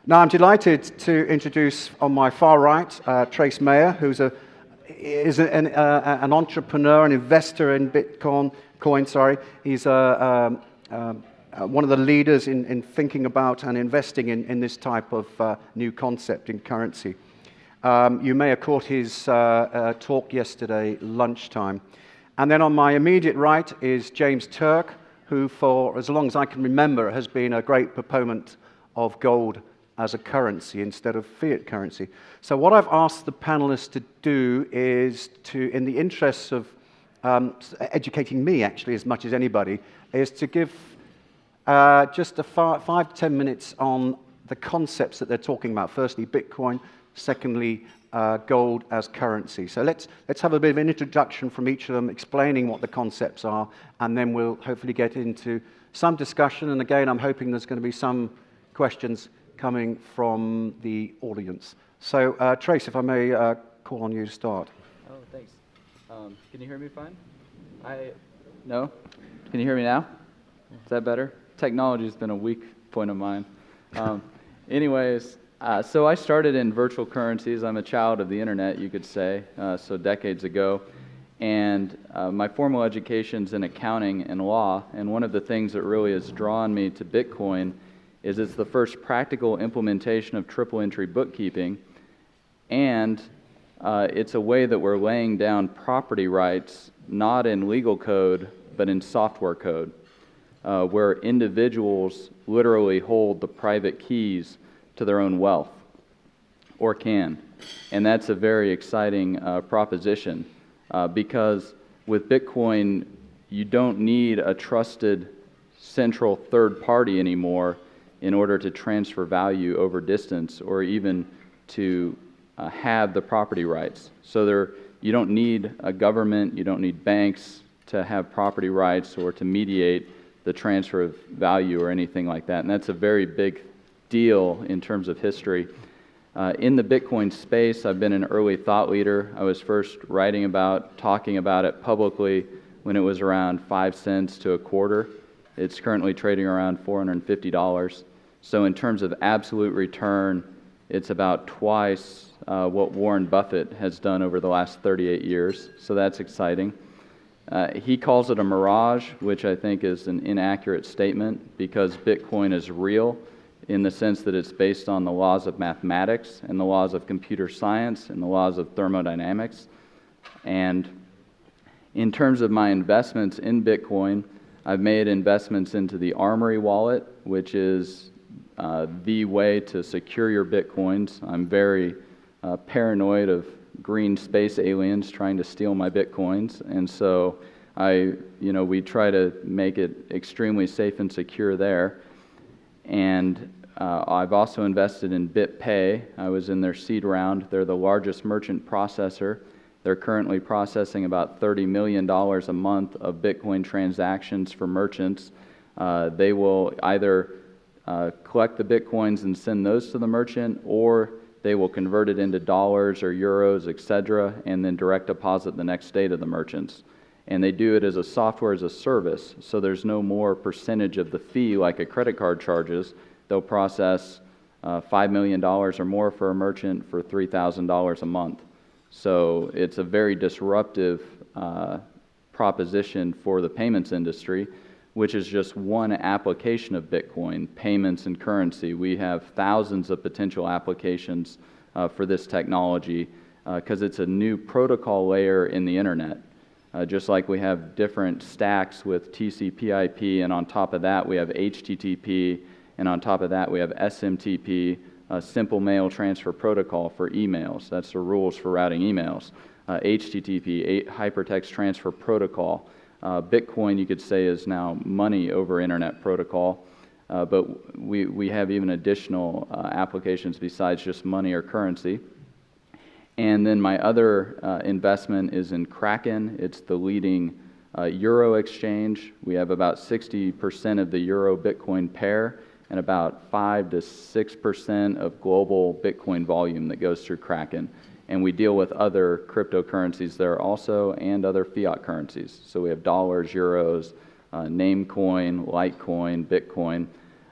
Now, I'm delighted to introduce on my far right Trace Mayer, who's an entrepreneur, an investor in Bitcoin. He's one of the leaders in thinking about and investing in this type of new concept in currency. You may have caught his talk yesterday lunchtime. And then on my immediate right is James Turk, who for as long as I can remember has been a great proponent of gold as a currency instead of fiat currency. So what I've asked the panelists to do is to, in the interests of educating me actually as much as anybody, is to give just 5 to 10 minutes on the concepts that they're talking about. Firstly, Bitcoin. Secondly, gold as currency. So let's have a bit of an introduction from each of them, explaining what the concepts are, and then we'll hopefully get into some discussion. And again, I'm hoping there's going to be some questions coming from the audience. So, Trace, if I may call on you to start. Oh, thanks. Can you hear me fine? No? Can you hear me now? Is that better? Technology has been a weak point of mine. Anyways, so I started in virtual currencies. I'm a child of the internet, you could say, so decades ago. And my formal education's in accounting and law, and one of the things that really has drawn me to Bitcoin is it's the first practical implementation of triple entry bookkeeping, and it's a way that we're laying down property rights, not in legal code, but in software code, where individuals literally hold the private keys to their own wealth, or can. And that's a very exciting proposition, because with Bitcoin, you don't need a trusted central third party anymore in order to transfer value over distance or even to have the property rights. So you don't need a government, you don't need banks to have property rights or to mediate the transfer of value or anything like that. And that's a very big deal in terms of history. In the Bitcoin space, I've been an early thought leader. I was first talking about it publicly when it was around 5 cents to a quarter. It's currently trading around $450. So in terms of absolute return, it's about twice what Warren Buffett has done over the last 38 years. So that's exciting. He calls it a mirage, which I think is an inaccurate statement because Bitcoin is real in the sense that it's based on the laws of mathematics and the laws of computer science and the laws of thermodynamics. And in terms of my investments in Bitcoin, I've made investments into the Armory wallet, which is the way to secure your Bitcoins. I'm very paranoid of green space aliens trying to steal my Bitcoins, and so we try to make it extremely safe and secure there. And I've also invested in BitPay. I was in their seed round. They're the largest merchant processor. They're currently processing about $30 million a month of Bitcoin transactions for merchants. They will either collect the Bitcoins and send those to the merchant, or they will convert it into dollars or euros, etc., and then direct deposit the next day to the merchants. And they do it as a software as a service, so there's no more percentage of the fee like a credit card charges. They'll process $5 million or more for a merchant for $3,000 a month. So it's a very disruptive proposition for the payments industry, which is just one application of Bitcoin, payments and currency. We have thousands of potential applications for this technology because it's a new protocol layer in the internet. Just like we have different stacks with TCP/IP, and on top of that we have HTTP, and on top of that we have SMTP, Simple Mail Transfer Protocol for emails. That's the rules for routing emails. HTTP, Hypertext Transfer Protocol. Bitcoin, you could say, is now money over internet protocol, but we have even additional applications besides just money or currency. And then my other investment is in Kraken. It's the leading euro exchange. We have about 60% of the euro-Bitcoin pair and about 5 to 6% of global Bitcoin volume that goes through Kraken. And we deal with other cryptocurrencies there also, and other fiat currencies. So we have dollars, euros, Namecoin, Litecoin, Bitcoin.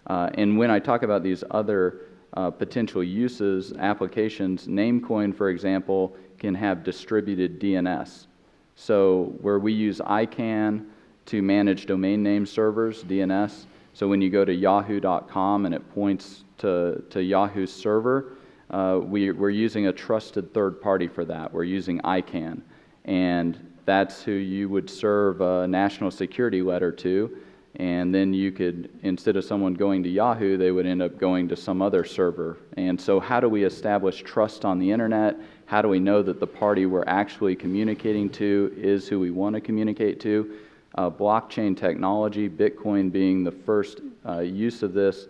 And when I talk about these other potential uses, applications. Namecoin, for example, can have distributed DNS. So where we use ICANN to manage domain name servers, DNS, so when you go to yahoo.com and it points to Yahoo's server, we're using a trusted third party for that. We're using ICANN. And that's who you would serve a national security letter to. And then you could, instead of someone going to Yahoo, they would end up going to some other server. And so how do we establish trust on the internet? How do we know that the party we're actually communicating to is who we want to communicate to? Blockchain technology, Bitcoin being the first use of this,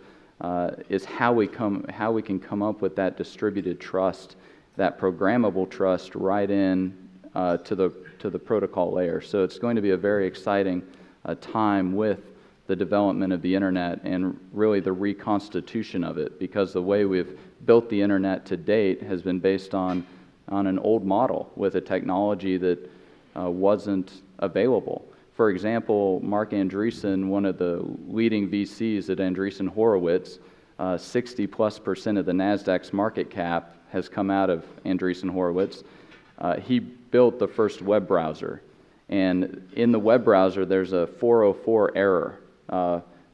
is how we can come up with that distributed trust, that programmable trust right in to the protocol layer. So it's going to be a very exciting time with the development of the internet and really the reconstitution of it, because the way we've built the internet to date has been based on an old model with a technology that wasn't available. For example, Mark Andreessen, one of the leading VCs at Andreessen Horowitz, 60+% of the NASDAQ's market cap has come out of Andreessen Horowitz. He built the first web browser. And in the web browser, there's a 404 error,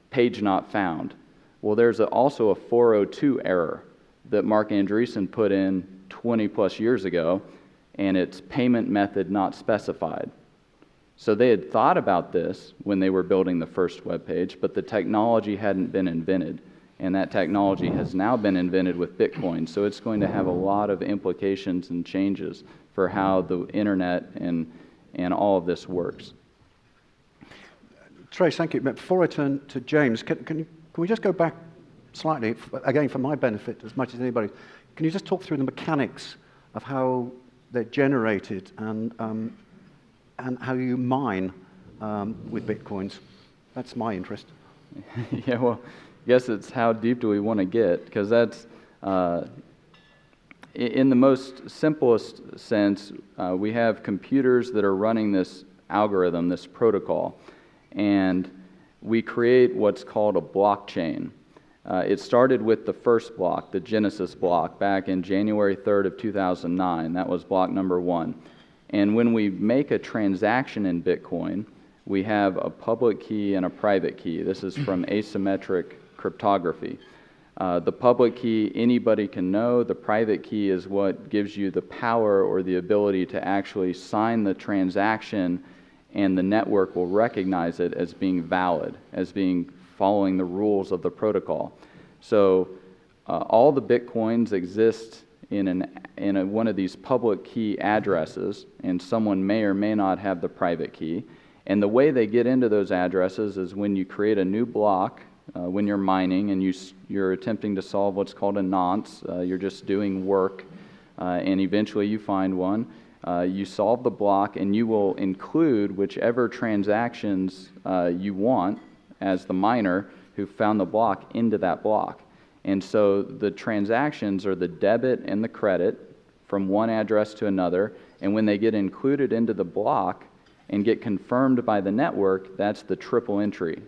page not found. Well, there's also a 402 error that Mark Andreessen put in 20+ years ago, and it's payment method not specified. So they had thought about this when they were building the first web page, but the technology hadn't been invented. And that technology has now been invented with Bitcoin. So it's going to have a lot of implications and changes for how the internet and all of this works. Trace, thank you. Before I turn to James, can we just go back slightly, again for my benefit as much as anybody, can you just talk through the mechanics of how they're generated and how you mine with Bitcoins? That's my interest. Yeah, well, I guess it's how deep do we want to get, because that's, in the most simplest sense, we have computers that are running this algorithm, this protocol, and we create what's called a blockchain. It started with the first block, the Genesis block, back in January 3rd of 2009. That was block number 1. And when we make a transaction in Bitcoin, we have a public key and a private key. This is from asymmetric cryptography. The public key anybody can know. The private key is what gives you the power or the ability to actually sign the transaction, and the network will recognize it as being valid, as being following the rules of the protocol. So all the Bitcoins exist in one of these public key addresses, and someone may or may not have the private key. And the way they get into those addresses is when you create a new block, when you're mining and you're attempting to solve what's called a nonce. You're just doing work, and eventually you find one. You solve the block, and you will include whichever transactions you want as the miner who found the block into that block. And so the transactions are the debit and the credit from one address to another, and when they get included into the block and get confirmed by the network, that's the triple entry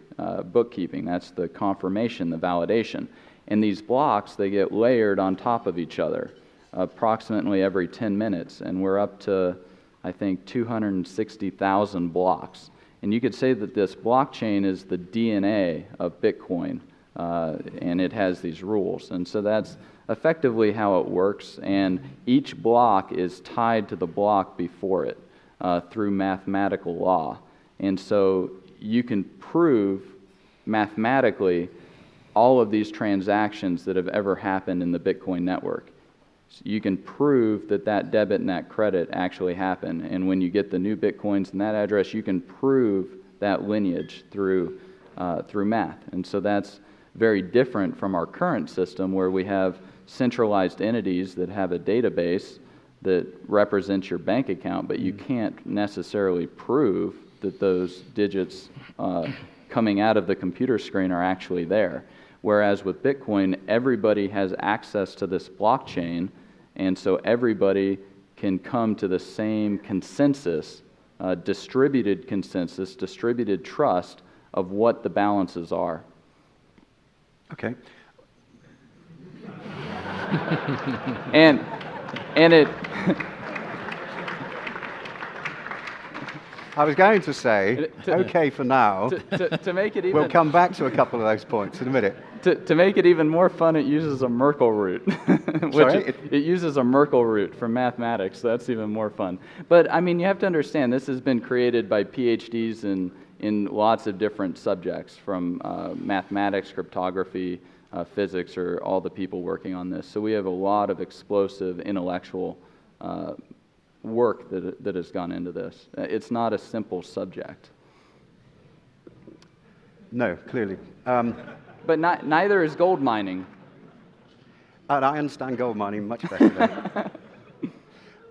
bookkeeping. That's the confirmation, the validation. And these blocks, they get layered on top of each other approximately every 10 minutes, and we're up to, I think, 260,000 blocks. And you could say that this blockchain is the DNA of Bitcoin, and it has these rules. And so that's effectively how it works, and each block is tied to the block before it through mathematical law. And so you can prove mathematically all of these transactions that have ever happened in the Bitcoin network. So you can prove that that debit and that credit actually happened. And when you get the new Bitcoins in that address, you can prove that lineage through math. And so that's very different from our current system, where we have centralized entities that have a database that represents your bank account, but you can't necessarily prove that those digits coming out of the computer screen are actually there. Whereas with Bitcoin, everybody has access to this blockchain, and so everybody can come to the same consensus, distributed consensus, distributed trust of what the balances are. Okay. and it I was going to say, okay for now. To make it even, we'll come back to a couple of those points in a minute. To make it even more fun, it uses a Merkle root. It uses a Merkle root from mathematics, so that's even more fun. But, I mean, you have to understand, this has been created by PhDs in lots of different subjects, from mathematics, cryptography, physics, or all the people working on this. So we have a lot of explosive intellectual work that has gone into this. It's not a simple subject. No, clearly. But neither is gold mining. And I understand gold mining much better now.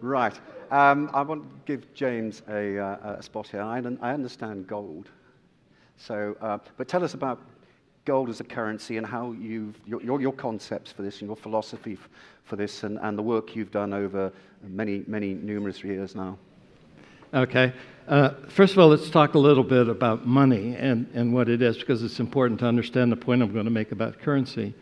Right. I want to give James a spot here. I understand gold. So, but tell us about gold as a currency and how your concepts for this and your philosophy for this and the work you've done over many numerous years now. Okay. First of all, let's talk a little bit about money and what it is, because it's important to understand the point I'm going to make about currency.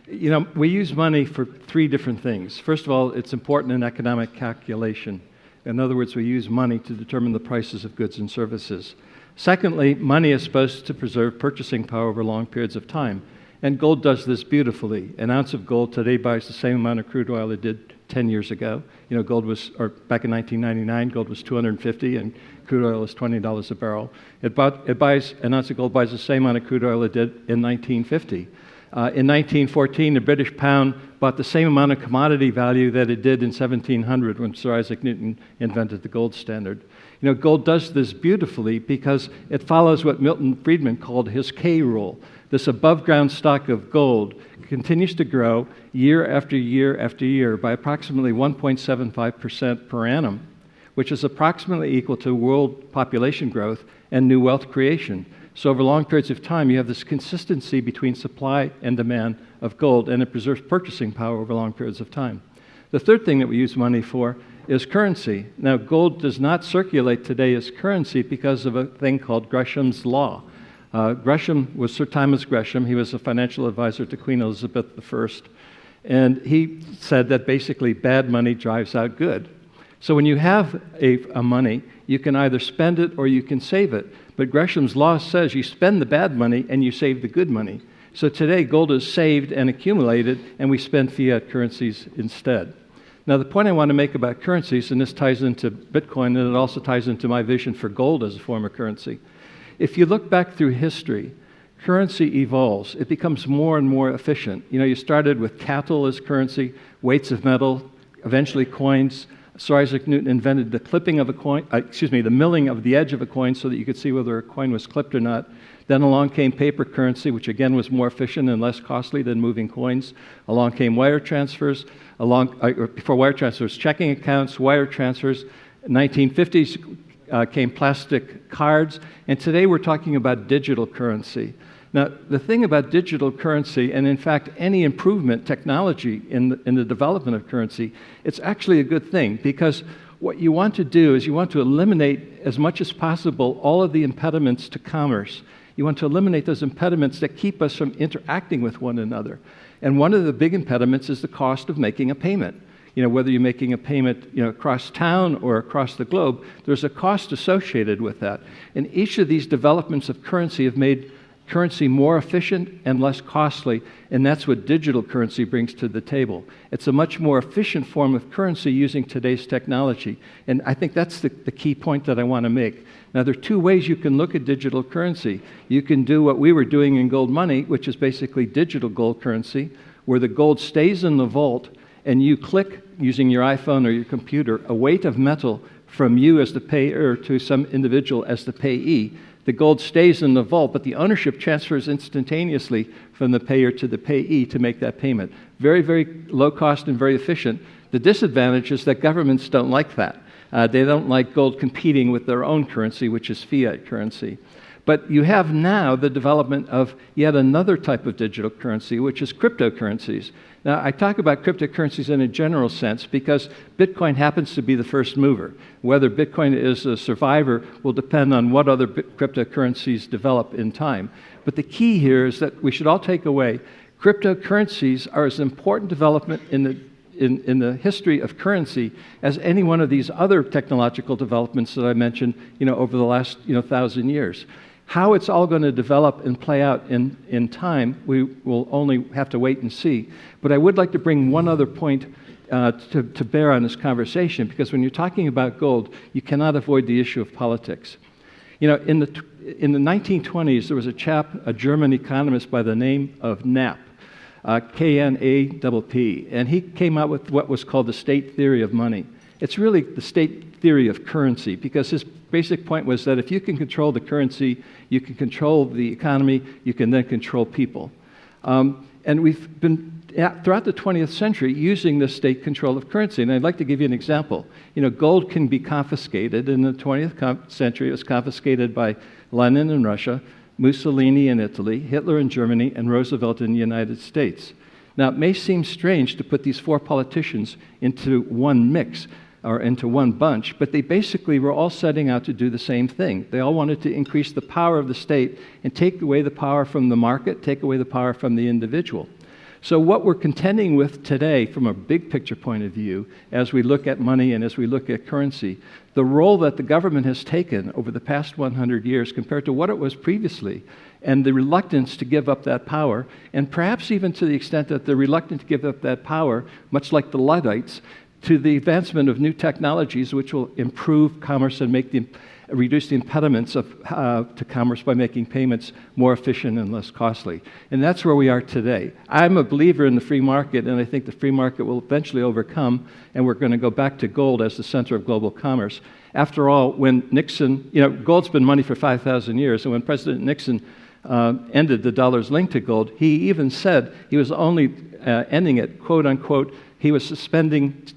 You know, we use money for three different things. First of all, it's important in economic calculation. In other words, we use money to determine the prices of goods and services. Secondly, money is supposed to preserve purchasing power over long periods of time. And gold does this beautifully. An ounce of gold today buys the same amount of crude oil it did 10 years ago. You know, back in 1999, gold was $250 and crude oil was $20 a barrel. An ounce of gold buys the same amount of crude oil it did in 1950. In 1914, the British pound bought the same amount of commodity value that it did in 1700 when Sir Isaac Newton invented the gold standard. You know, gold does this beautifully because it follows what Milton Friedman called his K rule. This above-ground stock of gold continues to grow year after year after year by approximately 1.75% per annum, which is approximately equal to world population growth and new wealth creation. So over long periods of time, you have this consistency between supply and demand of gold, and it preserves purchasing power over long periods of time. The third thing that we use money for is currency. Now, gold does not circulate today as currency because of a thing called Gresham's Law. Gresham was Sir Thomas Gresham. He was a financial advisor to Queen Elizabeth I. And he said that basically bad money drives out good. So when you have a money, you can either spend it or you can save it. But Gresham's Law says you spend the bad money and you save the good money. So today, gold is saved and accumulated, and we spend fiat currencies instead. Now, the point I want to make about currencies, and this ties into Bitcoin, and it also ties into my vision for gold as a form of currency. If you look back through history, currency evolves. It becomes more and more efficient. You know, you started with cattle as currency, weights of metal, eventually coins. Sir Isaac Newton invented the clipping of a coin, the milling of the edge of a coin so that you could see whether a coin was clipped or not. Then along came paper currency, which again was more efficient and less costly than moving coins. Along came wire transfers. Before wire transfers, checking accounts, wire transfers. 1950s came plastic cards, and today we're talking about digital currency. Now, the thing about digital currency, and in fact any improvement technology in the development of currency, it's actually a good thing, because what you want to do is you want to eliminate as much as possible all of the impediments to commerce. You want to eliminate those impediments that keep us from interacting with one another. And one of the big impediments is the cost of making a payment. You know, whether you're making a payment, you know, across town or across the globe, there's a cost associated with that. And each of these developments of currency have made currency more efficient and less costly, and that's what digital currency brings to the table. It's a much more efficient form of currency using today's technology, and I think that's the key point that I want to make. Now, there are two ways you can look at digital currency. You can do what we were doing in gold money, which is basically digital gold currency, where the gold stays in the vault, and you click, using your iPhone or your computer, a weight of metal from you as the payer to some individual as the payee. The gold stays in the vault, but the ownership transfers instantaneously from the payer to the payee to make that payment. Very, very low cost and very efficient. The disadvantage is that governments don't like that. They don't like gold competing with their own currency, which is fiat currency. But you have now the development of yet another type of digital currency, which is cryptocurrencies. Now, I talk about cryptocurrencies in a general sense because Bitcoin happens to be the first mover. Whether Bitcoin is a survivor will depend on what other cryptocurrencies develop in time. But the key here is that we should all take away Cryptocurrencies are as important development in the history of currency as any one of these other technological developments that I mentioned, over the last, 1,000 years. How it's all going to develop and play out in time, we will only have to wait and see. But I would like to bring one other point to bear on this conversation, because when you're talking about gold, you cannot avoid the issue of politics. In the 1920s, there was a German economist by the name of Knapp, K-N-A-P-P, and he came out with what was called the state theory of money. It's really the state theory of currency, because his basic point was that if you can control the currency, you can control the economy, you can then control people. And we've been, throughout the 20th century, using this state control of currency. And I'd like to give you an example. Gold can be confiscated. In the 20th century, it was confiscated by Lenin in Russia, Mussolini in Italy, Hitler in Germany, and Roosevelt in the United States. Now, it may seem strange to put these four politicians into one mix, or into one bunch, but they basically were all setting out to do the same thing. They all wanted to increase the power of the state and take away the power from the market, take away the power from the individual. So what we're contending with today from a big picture point of view, as we look at money and as we look at currency, the role that the government has taken over the past 100 years compared to what it was previously, and the reluctance to give up that power, and perhaps even to the extent that they're reluctant to give up that power, much like the Luddites, to the advancement of new technologies which will improve commerce and reduce the impediments to commerce by making payments more efficient and less costly. And that's where we are today. I'm a believer in the free market, and I think the free market will eventually overcome, and we're going to go back to gold as the center of global commerce. After all, when Nixon, gold's been money for 5,000 years, and when President Nixon ended the dollar's link to gold, he even said he was only ending it, quote unquote, he was suspending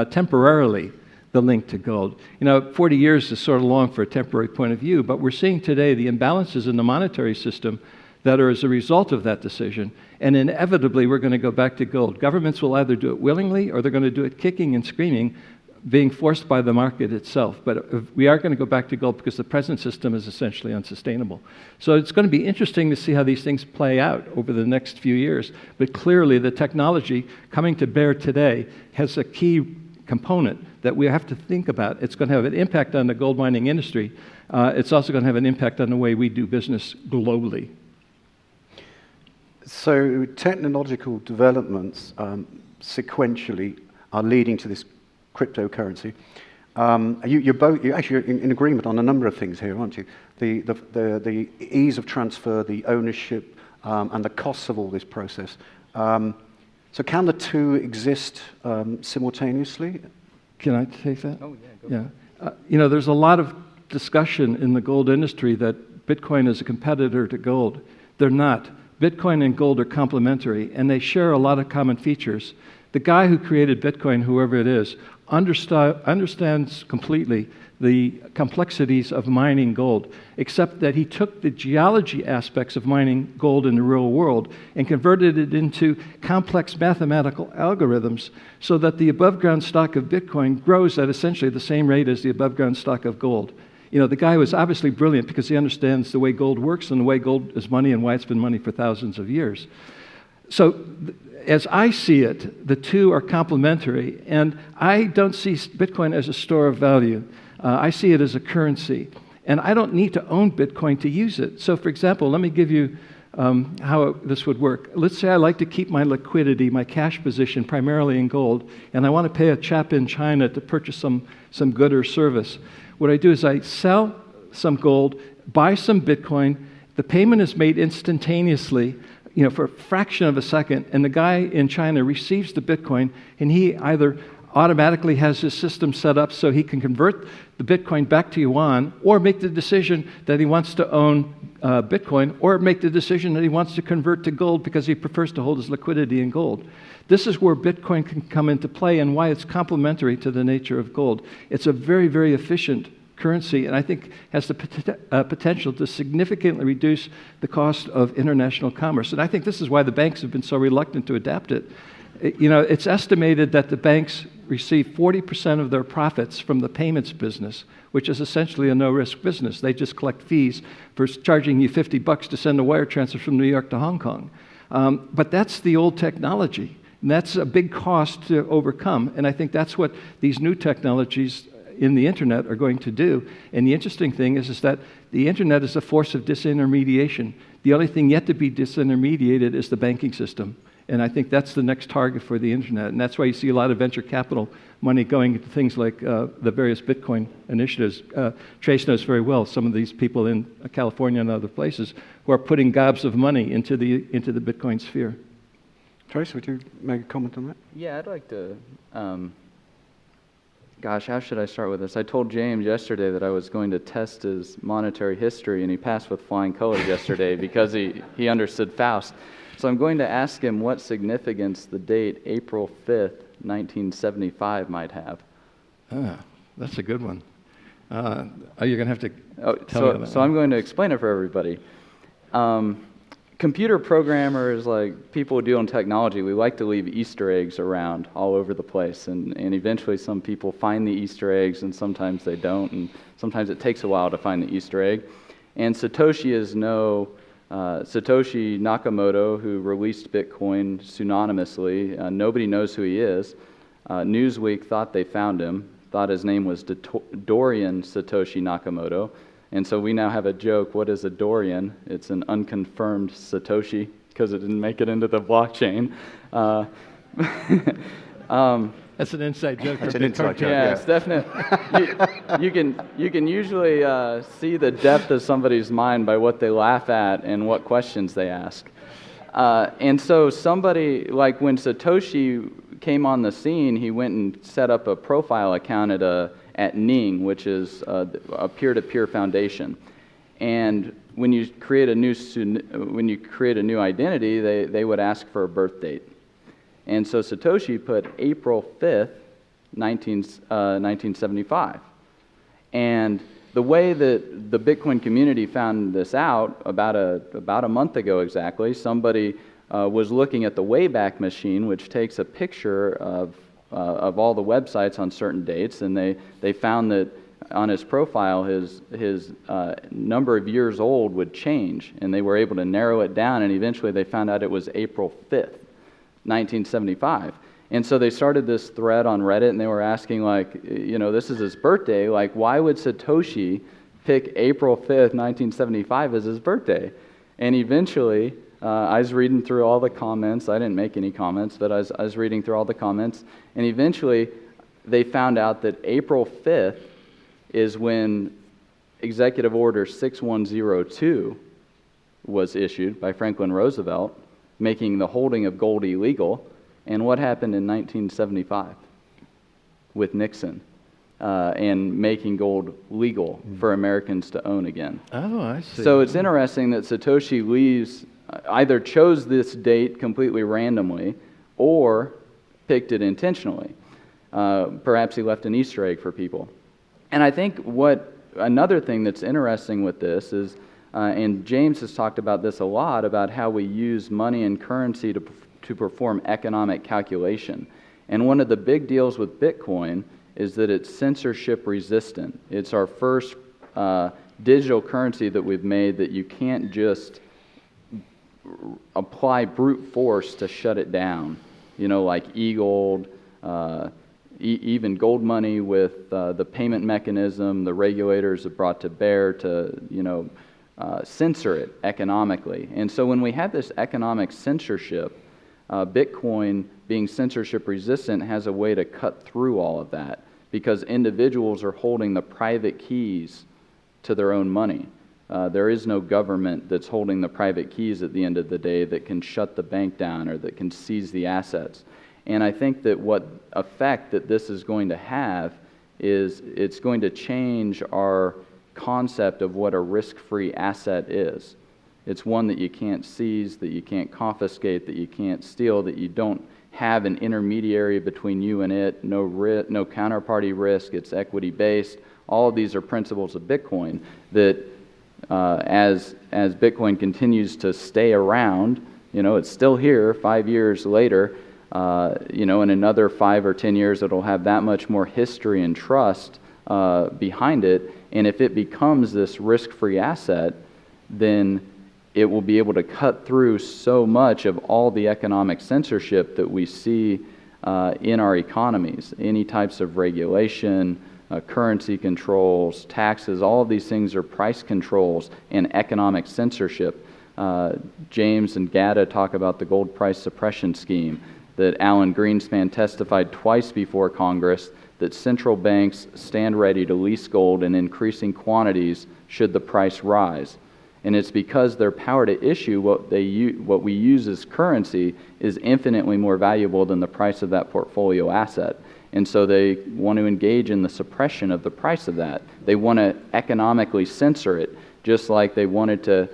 temporarily the link to gold. 40 years is sort of long for a temporary point of view, but we're seeing today the imbalances in the monetary system that are as a result of that decision, and inevitably we're going to go back to gold. Governments will either do it willingly or they're going to do it kicking and screaming, being forced by the market itself. But we are going to go back to gold because the present system is essentially unsustainable. So it's going to be interesting to see how these things play out over the next few years. But clearly the technology coming to bear today has a key component that we have to think about. It's going to have an impact on the gold mining industry. It's also going to have an impact on the way we do business globally. So technological developments sequentially are leading to this cryptocurrency. You're actually in agreement on a number of things here, aren't you? The ease of transfer, the ownership, and the costs of all this process. So can the two exist simultaneously? Can I take that? Oh, yeah, go for it. There's a lot of discussion in the gold industry that Bitcoin is a competitor to gold. They're not. Bitcoin and gold are complementary, and they share a lot of common features. The guy who created Bitcoin, whoever it is, understands completely the complexities of mining gold, except that he took the geology aspects of mining gold in the real world and converted it into complex mathematical algorithms so that the above-ground stock of Bitcoin grows at essentially the same rate as the above-ground stock of gold. The guy was obviously brilliant because he understands the way gold works and the way gold is money and why it's been money for thousands of years. So as I see it, the two are complementary, and I don't see Bitcoin as a store of value. I see it as a currency, and I don't need to own Bitcoin to use it. So, for example, let me give you how this would work. Let's say I like to keep my liquidity, my cash position, primarily in gold, and I want to pay a chap in China to purchase some good or service. What I do is I sell some gold, buy some Bitcoin. The payment is made instantaneously, for a fraction of a second, and the guy in China receives the Bitcoin, and he either automatically has his system set up so he can convert the Bitcoin back to yuan, or make the decision that he wants to own Bitcoin, or make the decision that he wants to convert to gold because he prefers to hold his liquidity in gold. This is where Bitcoin can come into play and why it's complementary to the nature of gold. It's a very, very efficient currency, and I think has the potential to significantly reduce the cost of international commerce. And I think this is why the banks have been so reluctant to adapt it. It's estimated that the banks receive 40% of their profits from the payments business, which is essentially a no-risk business. They just collect fees for charging you $50 to send a wire transfer from New York to Hong Kong. But that's the old technology. And that's a big cost to overcome. And I think that's what these new technologies in the internet are going to do. And the interesting thing is that the internet is a force of disintermediation. The only thing yet to be disintermediated is the banking system. And I think that's the next target for the internet. And that's why you see a lot of venture capital money going into things like the various Bitcoin initiatives. Trace knows very well some of these people in California and other places who are putting gobs of money into the Bitcoin sphere. Trace, would you make a comment on that? Yeah, I'd like to. Gosh, how should I start with this? I told James yesterday that I was going to test his monetary history, and he passed with flying colors yesterday because he understood Faust. So I'm going to ask him what significance the date April 5th, 1975 might have. That's a good one. You're going to have to tell me that. So I'm going to explain it for everybody. Computer programmers, like people who deal in technology, we like to leave Easter eggs around all over the place. And eventually some people find the Easter eggs, and sometimes they don't. And sometimes it takes a while to find the Easter egg. And Satoshi Nakamoto, who released Bitcoin pseudonymously. Nobody knows who he is. Newsweek thought they found him, thought his name was Dorian Satoshi Nakamoto. And so we now have a joke. What is a Dorian? It's an unconfirmed Satoshi because it didn't make it into the blockchain. That's an inside joke. That's an inside joke. Yeah, it's definite. You can usually see the depth of somebody's mind by what they laugh at and what questions they ask. And so somebody, like when Satoshi came on the scene, he went and set up a profile account at Ning, which is a peer-to-peer foundation. And when you create a new identity, they would ask for a birth date. And so Satoshi put April 5th, 1975. And the way that the Bitcoin community found this out, about a month ago exactly, somebody was looking at the Wayback Machine, which takes a picture of all the websites on certain dates, and they found that on his profile, his number of years old would change, and they were able to narrow it down, and eventually they found out it was April 5th, 1975. And so they started this thread on Reddit, and they were asking, like, this is his birthday, like, why would Satoshi pick April 5th, 1975 as his birthday? And eventually, I was reading through all the comments. I didn't make any comments, but I was reading through all the comments, and eventually they found out that April 5th is when Executive Order 6102 was issued by Franklin Roosevelt, making the holding of gold illegal. And what happened in 1975 with Nixon and making gold legal for Americans to own again? Oh, I see. So it's interesting that Satoshi either chose this date completely randomly or picked it intentionally. Perhaps he left an Easter egg for people. And I think another thing that's interesting with this is, and James has talked about this a lot, about how we use money and currency to perform economic calculation. And one of the big deals with Bitcoin is that it's censorship resistant. It's our first digital currency that we've made that you can't just apply brute force to shut it down. Like e-gold, even gold money with the payment mechanism the regulators have brought to bear to, censor it economically. And so when we have this economic censorship, Bitcoin, being censorship resistant, has a way to cut through all of that because individuals are holding the private keys to their own money. There is no government that's holding the private keys at the end of the day that can shut the bank down or that can seize the assets. And I think that what effect that this is going to have is it's going to change our concept of what a risk-free asset is. It's one that you can't seize, that you can't confiscate, that you can't steal, that you don't have an intermediary between you and it, no counterparty risk, it's equity-based. All of these are principles of Bitcoin that as Bitcoin continues to stay around, it's still here 5 years later, in another 5 or 10 years it'll have that much more history and trust behind it. And if it becomes this risk-free asset, then it will be able to cut through so much of all the economic censorship that we see in our economies. Any types of regulation, currency controls, taxes, all of these things are price controls and economic censorship. James and Gatta talk about the gold price suppression scheme, that Alan Greenspan testified twice before Congress that central banks stand ready to lease gold in increasing quantities should the price rise. And it's because their power to issue what we use as currency is infinitely more valuable than the price of that portfolio asset. And so they want to engage in the suppression of the price of that. They want to economically censor it, just like they wanted to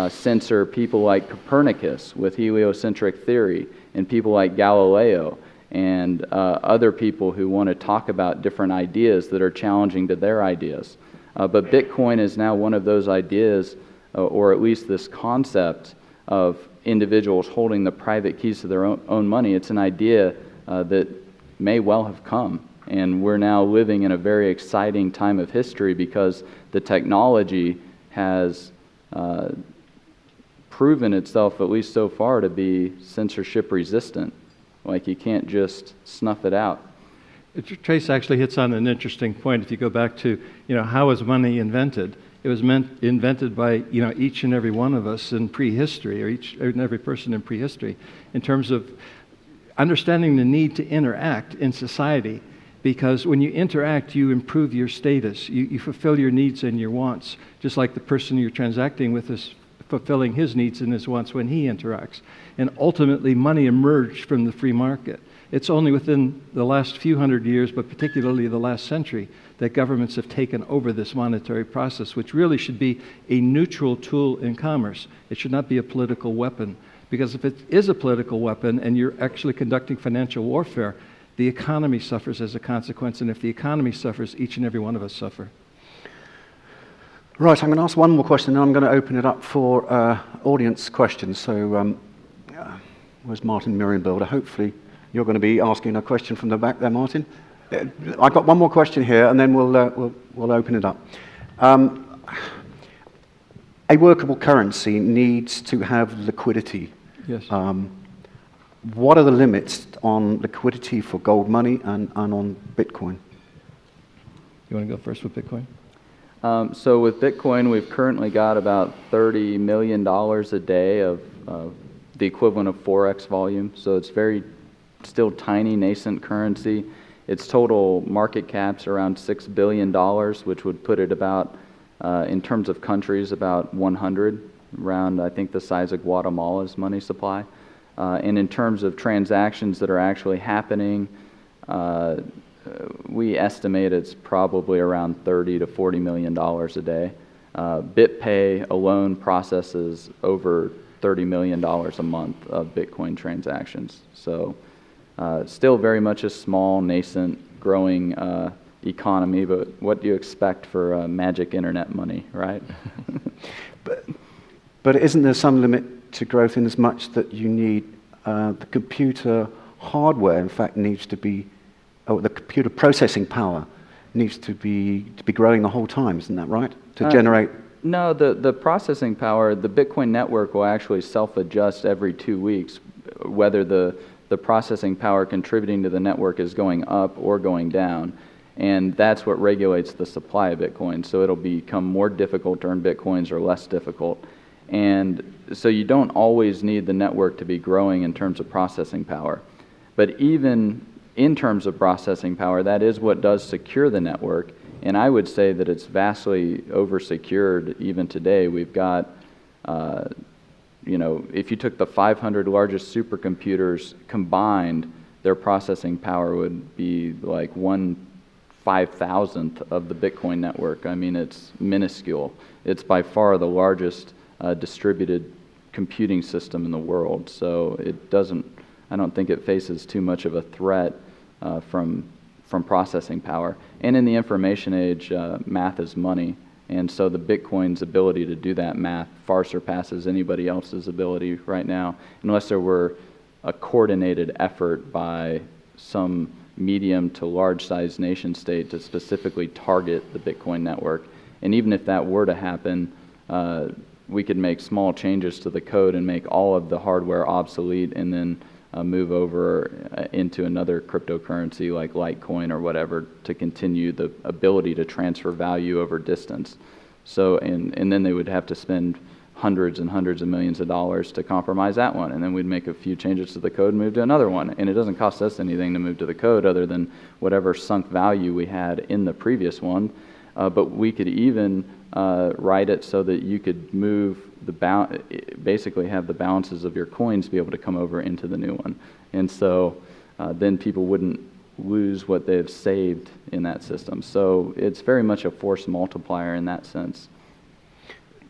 censor people like Copernicus with heliocentric theory, and people like Galileo, and other people who want to talk about different ideas that are challenging to their ideas. But Bitcoin is now one of those ideas, or at least this concept of individuals holding the private keys to their own money. It's an idea that may well have come. And we're now living in a very exciting time of history because the technology has proven itself, at least so far, to be censorship resistant. Like, you can't just snuff it out. Trace actually hits on an interesting point. If you go back to, how was money invented? It was invented by, each and every one of us in prehistory, or each and every person in prehistory, in terms of understanding the need to interact in society. Because when you interact, you improve your status. You fulfill your needs and your wants, just like the person you're transacting with is fulfilling his needs and his wants when he interacts. And ultimately, money emerged from the free market. It's only within the last few hundred years, but particularly the last century, that governments have taken over this monetary process, which really should be a neutral tool in commerce. It should not be a political weapon. Because if it is a political weapon and you're actually conducting financial warfare, the economy suffers as a consequence. And if the economy suffers, each and every one of us suffer. Right, I'm going to ask one more question, and I'm going to open it up for audience questions. So, where's Martin Miriambuilder? Hopefully, you're going to be asking a question from the back there, Martin. I've got one more question here, and then we'll open it up. A workable currency needs to have liquidity. Yes. What are the limits on liquidity for gold money and on Bitcoin? You want to go first with Bitcoin? So with Bitcoin, we've currently got about $30 million a day of the equivalent of Forex volume. So it's still tiny, nascent currency. Its total market cap's around $6 billion, which would put it about, in terms of countries, about 100, around, I think, the size of Guatemala's money supply. And in terms of transactions that are actually happening, we estimate it's probably around $30 to $40 million a day. BitPay alone processes over $30 million a month of Bitcoin transactions. So still very much a small, nascent, growing economy, but what do you expect for magic internet money, right? But isn't there some limit to growth in as much that you need the computer hardware, in fact, needs to be, the computer processing power needs to be growing the whole time, isn't that right? To generate... No, the processing power, the Bitcoin network will actually self-adjust every 2 weeks, whether the processing power contributing to the network is going up or going down. And that's what regulates the supply of Bitcoin. So it'll become more difficult to earn Bitcoins or less difficult. And so you don't always need the network to be growing in terms of processing power. But even in terms of processing power, that is what does secure the network. And I would say that it's vastly oversecured even today. We've got, if you took the 500 largest supercomputers combined, their processing power would be like 1/5000th of the Bitcoin network. I mean, it's minuscule. It's by far the largest distributed computing system in the world. So I don't think it faces too much of a threat from processing power. And in the information age, math is money. And so the Bitcoin's ability to do that math far surpasses anybody else's ability right now, unless there were a coordinated effort by some medium to large size nation state to specifically target the Bitcoin network. And even if that were to happen, we could make small changes to the code and make all of the hardware obsolete, and then move over into another cryptocurrency like Litecoin or whatever to continue the ability to transfer value over distance. So, and then they would have to spend hundreds and hundreds of millions of dollars to compromise that one, and then we'd make a few changes to the code and move to another one. And it doesn't cost us anything to move to the code other than whatever sunk value we had in the previous one. But we could even write it so that you could move basically have the balances of your coins be able to come over into the new one. And so then people wouldn't lose what they've saved in that system. So it's very much a force multiplier in that sense.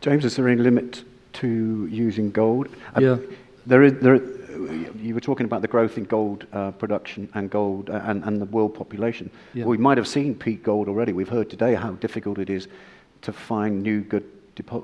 James, is there any limit to using gold? Yeah. You were talking about the growth in gold production and gold and the world population. Yeah. We might have seen peak gold already. We've heard today how difficult it is to find new good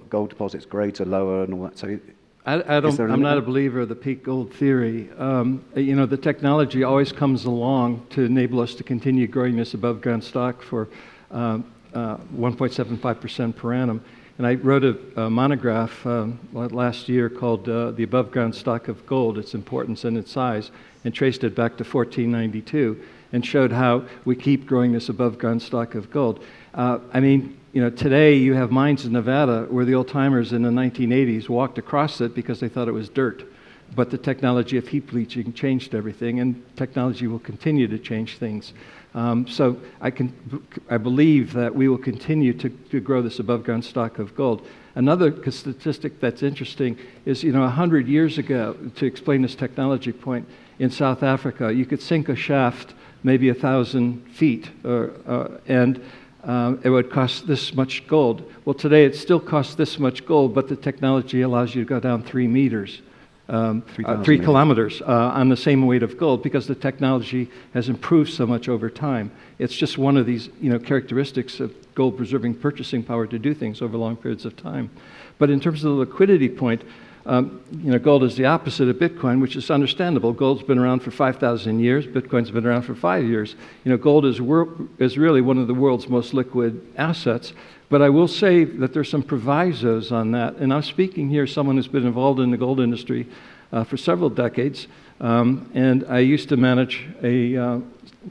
gold deposits. Grades are lower and all that. So I'm not a believer of the peak gold theory. The technology always comes along to enable us to continue growing this above ground stock for 1.75% per annum. And I wrote a monograph last year called The Above Ground Stock of Gold, Its Importance and Its Size, and traced it back to 1492 and showed how we keep growing this above ground stock of gold. Today you have mines in Nevada where the old-timers in the 1980s walked across it because they thought it was dirt. But the technology of heap bleaching changed everything, and technology will continue to change things. So I believe that we will continue to grow this above-ground stock of gold. Another statistic that's interesting is, 100 years ago, to explain this technology point, in South Africa, you could sink a shaft maybe 1,000 feet, and it would cost this much gold. Well, today it still costs this much gold, but the technology allows you to go down 3 meters. 3 kilometers on the same weight of gold, because the technology has improved so much over time. It's just one of these characteristics of gold preserving purchasing power to do things over long periods of time. But in terms of the liquidity point, gold is the opposite of Bitcoin, which is understandable. Gold's been around for 5,000 years. Bitcoin's been around for 5 years. Gold is really one of the world's most liquid assets. But I will say that there's some provisos on that. And I'm speaking here as someone who's been involved in the gold industry for several decades. And I used to manage a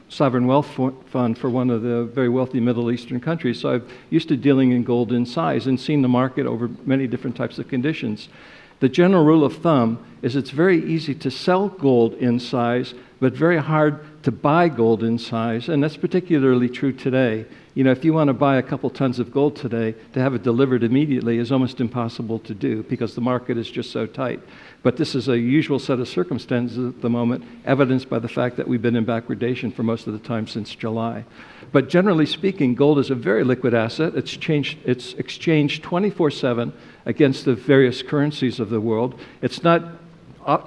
sovereign wealth fund for one of the very wealthy Middle Eastern countries. So I'm used to dealing in gold in size and seen the market over many different types of conditions. The general rule of thumb is it's very easy to sell gold in size, but very hard to buy gold in size, and that's particularly true today. If you want to buy a couple tons of gold today, to have it delivered immediately is almost impossible to do because the market is just so tight. But this is a usual set of circumstances at the moment, evidenced by the fact that we've been in backwardation for most of the time since July. But generally speaking, gold is a very liquid asset. It's exchanged 24/7 against the various currencies of the world. It's not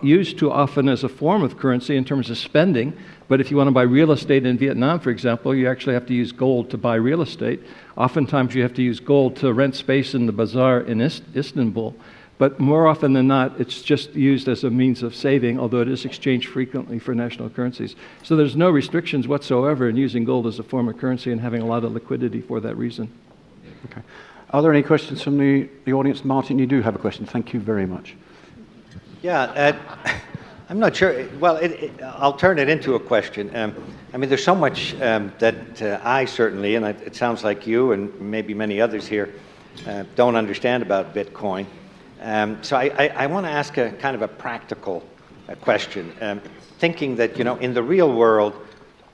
used too often as a form of currency in terms of spending, but if you want to buy real estate in Vietnam, for example, you actually have to use gold to buy real estate. Oftentimes you have to use gold to rent space in the bazaar in Istanbul, but more often than not, it's just used as a means of saving, although it is exchanged frequently for national currencies. So there's no restrictions whatsoever in using gold as a form of currency and having a lot of liquidity for that reason. Okay. Are there any questions from the audience? Martin, you do have a question. Thank you very much. Yeah, I'm not sure. Well, I'll turn it into a question. There's so much that I certainly, and it sounds like you and maybe many others here, don't understand about Bitcoin. So I want to ask a kind of a practical question. Thinking that, in the real world,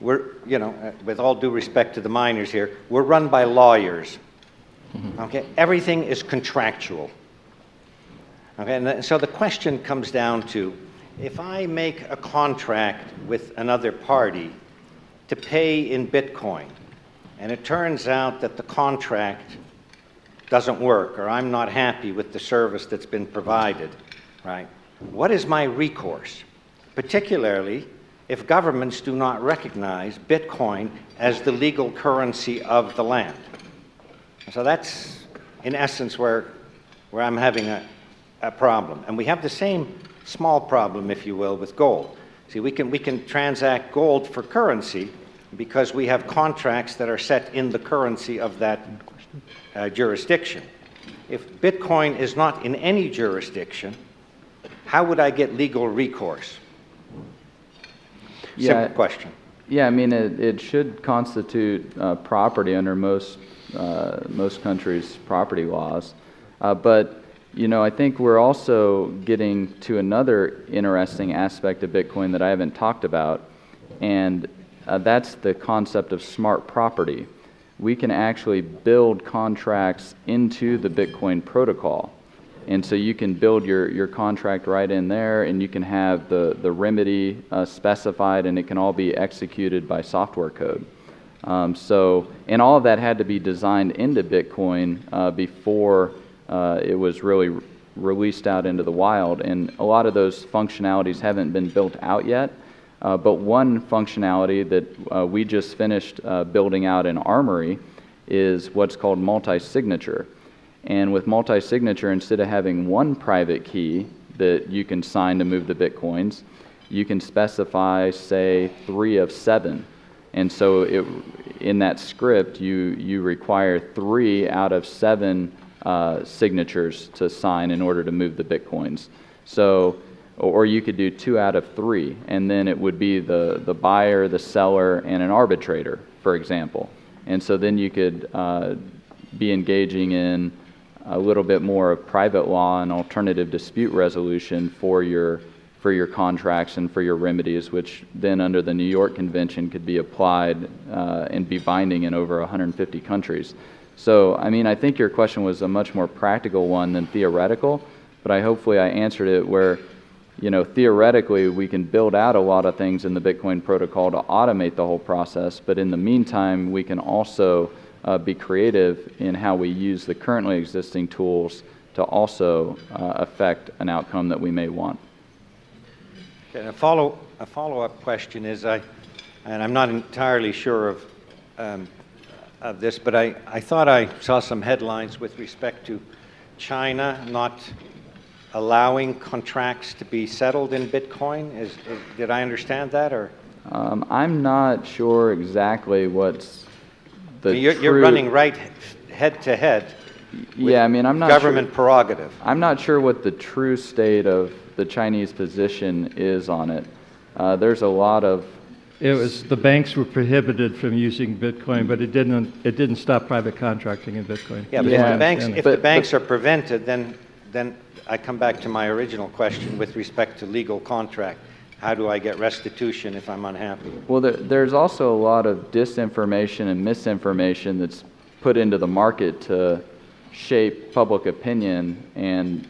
we're, with all due respect to the miners here, we're run by lawyers. Mm-hmm. Okay? Everything is contractual. Okay, and so the question comes down to, if I make a contract with another party to pay in Bitcoin, and it turns out that the contract doesn't work, or I'm not happy with the service that's been provided, right? What is my recourse? Particularly if governments do not recognize Bitcoin as the legal currency of the land. So that's, in essence, where I'm having a problem. And we have the same small problem, if you will, with gold. See, we can transact gold for currency because we have contracts that are set in the currency of that jurisdiction. if Bitcoin is not in any jurisdiction, how would I get legal recourse? Yeah. Simple question. Yeah, I mean, it should constitute property under most countries' property laws. But, you know, I think we're also getting to another interesting aspect of Bitcoin that I haven't talked about, and that's the concept of smart property. We can actually build contracts into the Bitcoin protocol. And so you can build your contract right in there, and you can have the remedy specified, and it can all be executed by software code. And all of that had to be designed into Bitcoin before it was really released out into the wild. And a lot of those functionalities haven't been built out yet. But one functionality that we just finished building out in Armory is what's called multi-signature. And with multi-signature, instead of having one private key that you can sign to move the Bitcoins, you can specify, say, 3 of 7. And so in that script, you require 3 out of 7 signatures to sign in order to move the Bitcoins. So, or you could do 2 out of 3, and then it would be the buyer, the seller, and an arbitrator, for example. And so then you could be engaging in a little bit more of private law and alternative dispute resolution for your contracts and for your remedies, which then under the New York Convention could be applied and be binding in over 150 countries. So, I mean, I think your question was a much more practical one than theoretical, but hopefully I answered it where, you know, theoretically we can build out a lot of things in the Bitcoin protocol to automate the whole process, but in the meantime we can also be creative in how we use the currently existing tools to also affect an outcome that we may want. Okay, a follow-up question is, and I'm not entirely sure of this, but I thought I saw some headlines with respect to China not allowing contracts to be settled in Bitcoin. Did I understand that, or? I'm not sure exactly what's the you're running right head to head. Yeah, I mean, I'm not government prerogative. I'm not sure what the true state of the Chinese position is on it. There's a lot of. It was the banks were prohibited from using Bitcoin, but it didn't stop private contracting in Bitcoin. Yeah, but if the banks are prevented, then I come back to my original question with respect to legal contract. How do I get restitution if I'm unhappy? Well, there's also a lot of disinformation and misinformation that's put into the market to shape public opinion and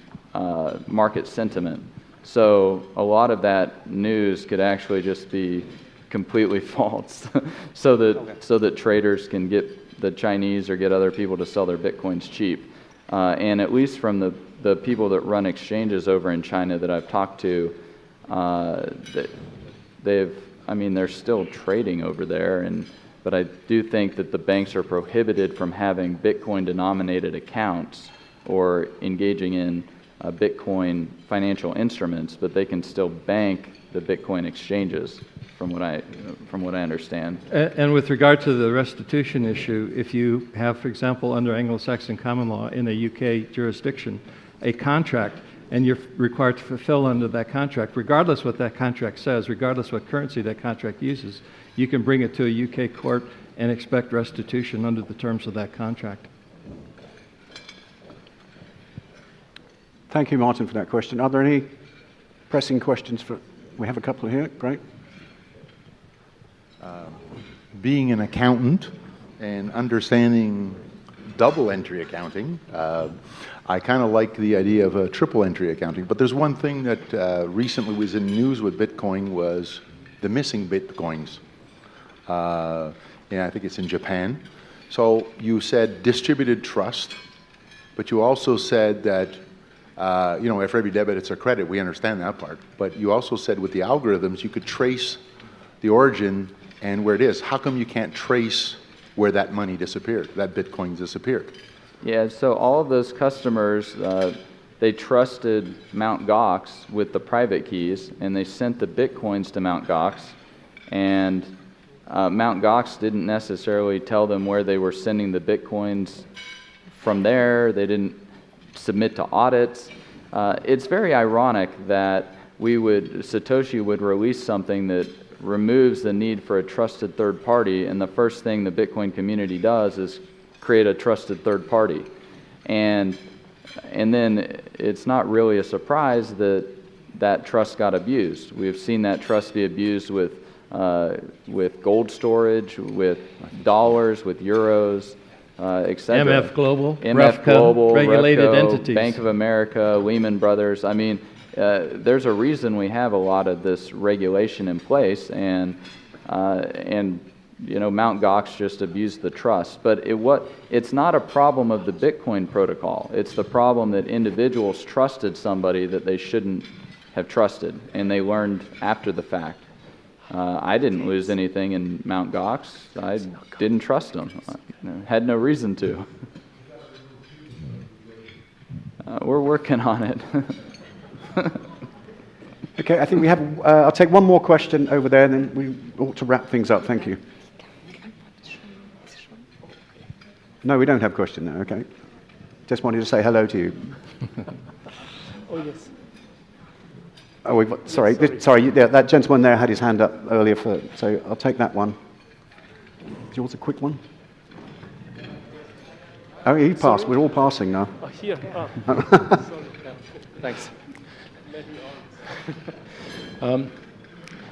market sentiment. So a lot of that news could actually just be completely false, so that traders can get the Chinese or get other people to sell their Bitcoins cheap. And at least from the people that run exchanges over in China that I've talked to, they're still trading over there, but I do think that the banks are prohibited from having Bitcoin-denominated accounts or engaging in Bitcoin financial instruments, but they can still bank the Bitcoin exchanges, from what I understand. And with regard to the restitution issue, if you have, for example, under Anglo-Saxon common law in a UK jurisdiction, a contract, and you're required to fulfill under that contract, regardless what that contract says, regardless what currency that contract uses, you can bring it to a UK court and expect restitution under the terms of that contract. Thank you, Martin, for that question. Are there any pressing questions? We have a couple here. Great. Being an accountant and understanding double entry accounting, I kind of like the idea of a triple entry accounting. But there's one thing that recently was in news with Bitcoin was the missing Bitcoins. And I think it's in Japan. So you said distributed trust, but you also said that for every debit it's a credit. We understand that part. But you also said with the algorithms you could trace the origin and where it is. How come you can't trace where that money disappeared, that Bitcoin disappeared? Yeah, so all of those customers, they trusted Mt. Gox with the private keys, and they sent the Bitcoins to Mt. Gox, and Mt. Gox didn't necessarily tell them where they were sending the Bitcoins from there. They didn't. submit to audits. It's very ironic that Satoshi would release something that removes the need for a trusted third party, and the first thing the Bitcoin community does is create a trusted third party. And then it's not really a surprise that that trust got abused. We've seen that trust be abused with gold storage, with dollars, with euros, etc. MF Global, MF Global, regulated Revco, entities. Bank of America, Lehman Brothers. I mean, there's a reason we have a lot of this regulation in place, and Mt. Gox just abused the trust. But it's not a problem of the Bitcoin protocol. It's the problem that individuals trusted somebody that they shouldn't have trusted, and they learned after the fact. I didn't lose anything in Mt. Gox. I didn't trust them. I had no reason to. We're working on it. Okay, I think we have, I'll take one more question over there, and then we ought to wrap things up. Thank you. No, we don't have a question now, okay. Just wanted to say hello to you. Oh, yes. Oh, sorry, that gentleman there had his hand up earlier, so I'll take that one. Is yours a quick one? Oh, he passed. We're all passing now. Oh, here. Oh. Sorry. Yeah. Thanks.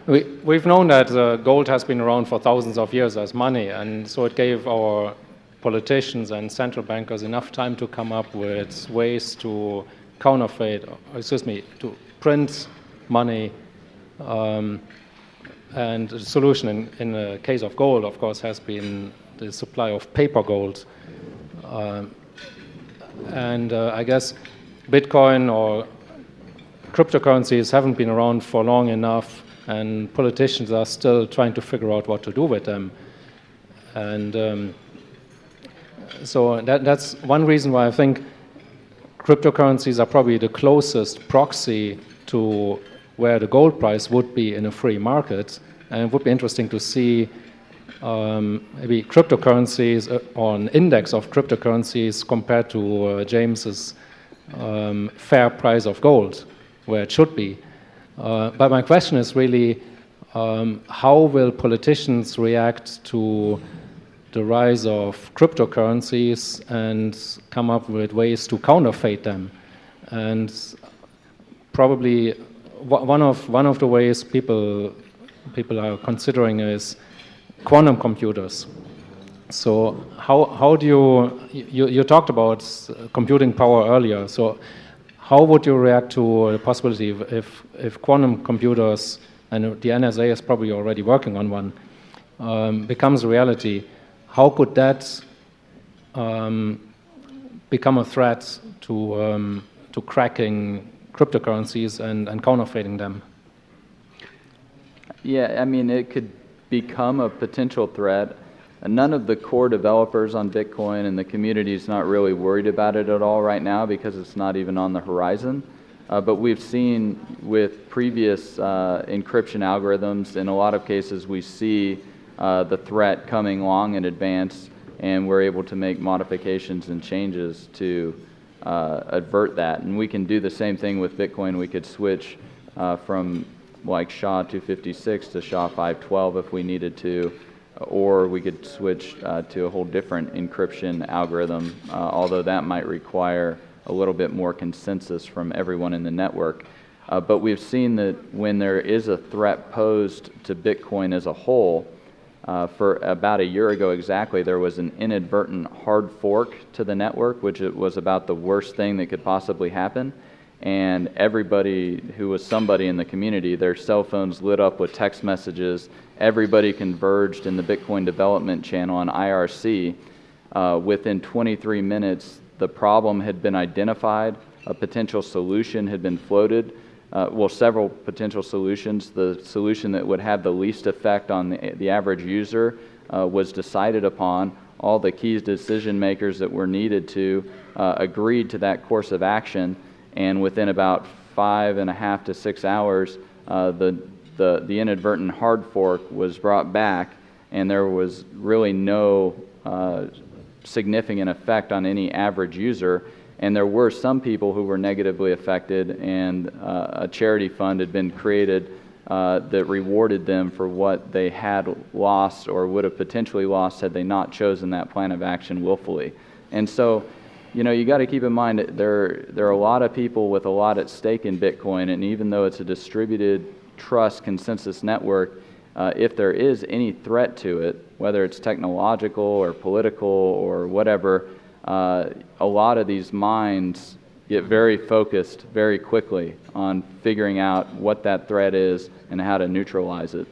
We've known that gold has been around for thousands of years as money, and so it gave our politicians and central bankers enough time to come up with ways to to print money. And the solution in the case of gold, of course, has been the supply of paper gold. I guess Bitcoin or cryptocurrencies haven't been around for long enough, and politicians are still trying to figure out what to do with them. And so that's one reason why I think cryptocurrencies are probably the closest proxy to where the gold price would be in a free market. And it would be interesting to see maybe cryptocurrencies or an index of cryptocurrencies compared to James's fair price of gold, where it should be. But my question is really, how will politicians react to the rise of cryptocurrencies and come up with ways to counterfeit them? And probably one of the ways people are considering is quantum computers. So how do you talked about computing power earlier, so how would you react to the possibility if quantum computers, and the NSA is probably already working on one, becomes a reality? How could that become a threat to cracking cryptocurrencies and counterfeiting them? Yeah, I mean, it could become a potential threat. None of the core developers on Bitcoin and the community is not really worried about it at all right now because it's not even on the horizon. But we've seen with previous encryption algorithms, in a lot of cases we see the threat coming long in advance, and we're able to make modifications and changes to avert that. And we can do the same thing with Bitcoin. We could switch from like SHA-256 to SHA-512 if we needed to, or we could switch to a whole different encryption algorithm, although that might require a little bit more consensus from everyone in the network. But we've seen that when there is a threat posed to Bitcoin as a whole, for about a year ago exactly, there was an inadvertent hard fork to the network, which it was about the worst thing that could possibly happen. And everybody who was somebody in the community, their cell phones lit up with text messages. Everybody converged in the Bitcoin development channel on IRC. Within 23 minutes, the problem had been identified. A potential solution had been floated. Several potential solutions. The solution that would have the least effect on the average user was decided upon. All the key decision makers that were needed to agreed to that course of action. And within about 5.5 to 6 hours, the inadvertent hard fork was brought back, and there was really no significant effect on any average user. And there were some people who were negatively affected, and a charity fund had been created that rewarded them for what they had lost or would have potentially lost had they not chosen that plan of action willfully. And so, you know, you got to keep in mind that there are a lot of people with a lot at stake in Bitcoin, and even though it's a distributed trust consensus network, if there is any threat to it, whether it's technological or political or whatever, a lot of these minds get very focused very quickly on figuring out what that threat is and how to neutralize it.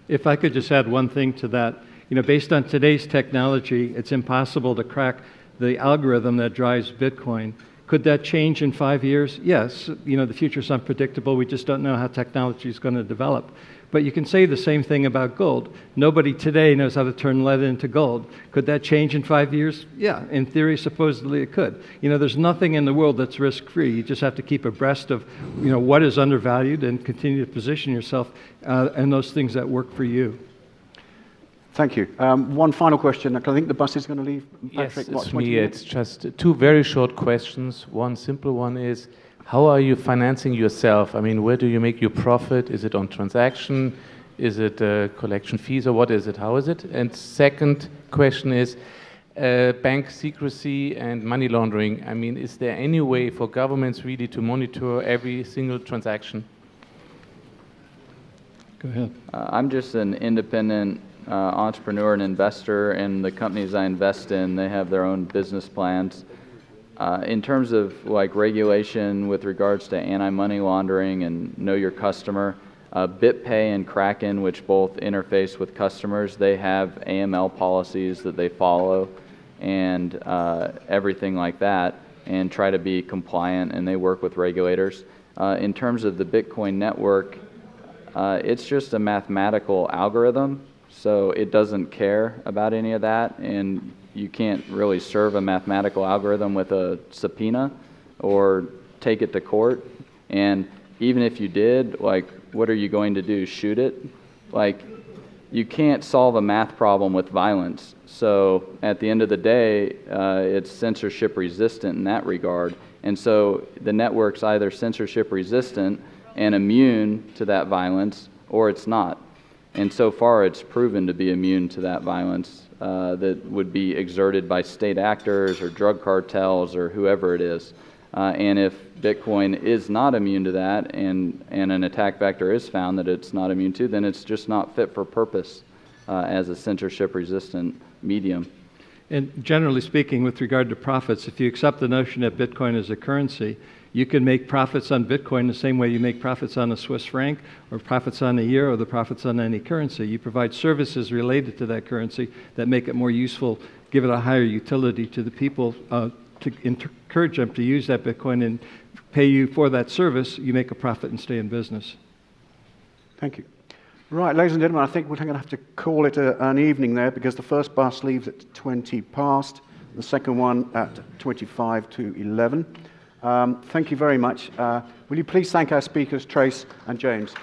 If I could just add one thing to that, you know, based on today's technology, it's impossible to crack the algorithm that drives Bitcoin. Could that change in 5 years? Yes. You know, the future's unpredictable. We just don't know how technology is going to develop. But you can say the same thing about gold. Nobody today knows how to turn lead into gold. Could that change in 5 years? Yeah, in theory, supposedly it could. You know, there's nothing in the world that's risk-free. You just have to keep abreast of, you know, what is undervalued and continue to position yourself in those things that work for you. Thank you. One final question. I think the bus is going to leave. Patrick, yes, it's me. It's just two very short questions. One simple one is, how are you financing yourself? I mean, where do you make your profit? Is it on transaction? Is it collection fees, or what is it? How is it? And second question is, bank secrecy and money laundering. I mean, is there any way for governments really to monitor every single transaction? Go ahead. I'm just an independent entrepreneur and investor, and the companies I invest in, they have their own business plans. In terms of like regulation with regards to anti-money laundering and know your customer, BitPay and Kraken, which both interface with customers, they have AML policies that they follow and everything like that, and try to be compliant, and they work with regulators. In terms of the Bitcoin network, it's just a mathematical algorithm, so it doesn't care about any of that, and you can't really serve a mathematical algorithm with a subpoena or take it to court. And even if you did, like, what are you going to do, shoot it? Like, you can't solve a math problem with violence. So at the end of the day, it's censorship resistant in that regard. And so the network's either censorship resistant and immune to that violence, or it's not. And so far, it's proven to be immune to that violence that would be exerted by state actors or drug cartels or whoever it is. And if Bitcoin is not immune to that, and an attack vector is found that it's not immune to, then it's just not fit for purpose as a censorship-resistant medium. And generally speaking, with regard to profits, if you accept the notion that Bitcoin is a currency, you can make profits on Bitcoin the same way you make profits on a Swiss franc, or profits on a euro, or the profits on any currency. You provide services related to that currency that make it more useful, give it a higher utility to the people, to encourage them to use that Bitcoin and pay you for that service. You make a profit and stay in business. Thank you. Right, ladies and gentlemen, I think we're going to have to call it an evening there, because the first bus leaves at 20 past, the second one at 25 to 11. Thank you very much. Will you please thank our speakers, Trace and James?